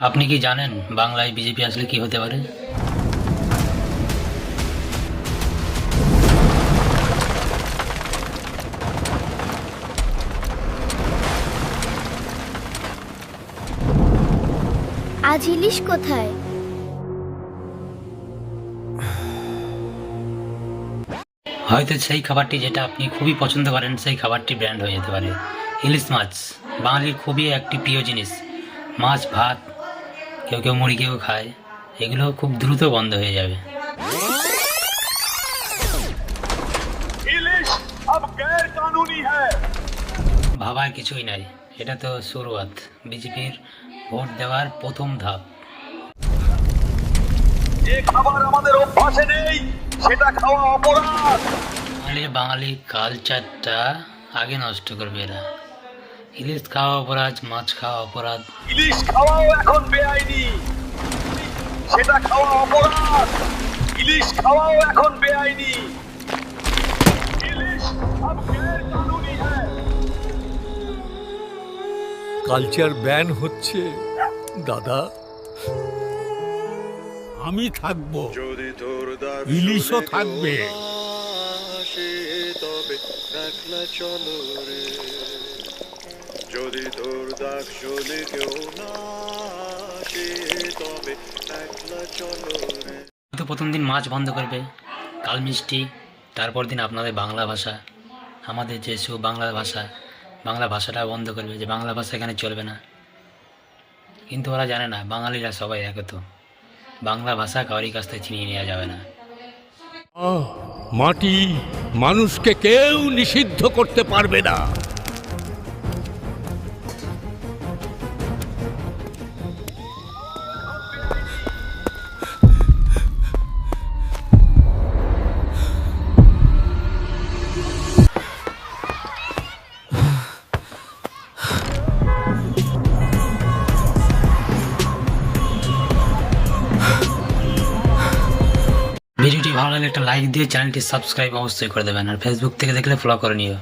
আপনি কি জানেন বাংলায় বিজেপি আসলে কি হতে পারে? আজ ইলিশ কোথায়? হয়তো সেই খাবারটি যেটা আপনি খুবই পছন্দ করেন সেই খাবারটি ব্র্যান্ড হয়ে যেতে পারে। ইলিশ মাছ বাঙালির খুবই একটি প্রিয় জিনিস। মাছ ভাত, কেউ কেউ মুড়ি কেউ খায়, এগুলো খুব দ্রুত বন্ধ হয়ে যাবে। इलिश अब गैर कानूनी है। ভাবার কিছুই নাই, এটা তো শুরুয়াত, বিজেপির ভোট দেওয়ার প্রথম ধাপ। যে খাবার আমাদের অভ্যাসে নেই সেটা খাওয়া অপরাধ। বাঙালি কালচারটা আগে নষ্ট করবে এরা। ইলিশ খাওয়া অপরাধ, মাছ খাওয়া অপরাধ। ইলিশ খাওয়াও এখন বেআইনি, সেটা খাওয়া অপরাধ। ইলিশ খাওয়াও এখন বেআইনি। ইলিশ अब गैर कानूनी है। কালচার ব্যান হচ্ছে দাদা। আমি থাকবো, যদি তোর দাগ ইলিশও থাকবে। আসে তবে একলা চলো রে, যদি তোর দাগ শোলে কেউ না আসে তবে একলা চলো রে। তো প্রথম দিন মাছ বন্ধ করবে, কাল মিষ্টি, তারপর দিন আপনাদের বাংলা ভাষা, আমাদের যে বাংলা ভাষাটা বন্ধ করবে, যে বাংলা ভাষা এখানে চলবে না। কিন্তু ওরা জানে না বাঙালিরা সবাই একত, বাংলা ভাষা কারোর কাছ থেকে ছিনিয়ে নেওয়া যাবে না। মাটি মানুষকে কেউ নিষিদ্ধ করতে পারবে না। ভিডিওটি ভালো লাগলে একটা লাইক দিয়ে চ্যানেলটি সাবস্ক্রাইব অবশ্যই করে দেবেন, আর ফেসবুক থেকে দেখলে ফলো করে নিও।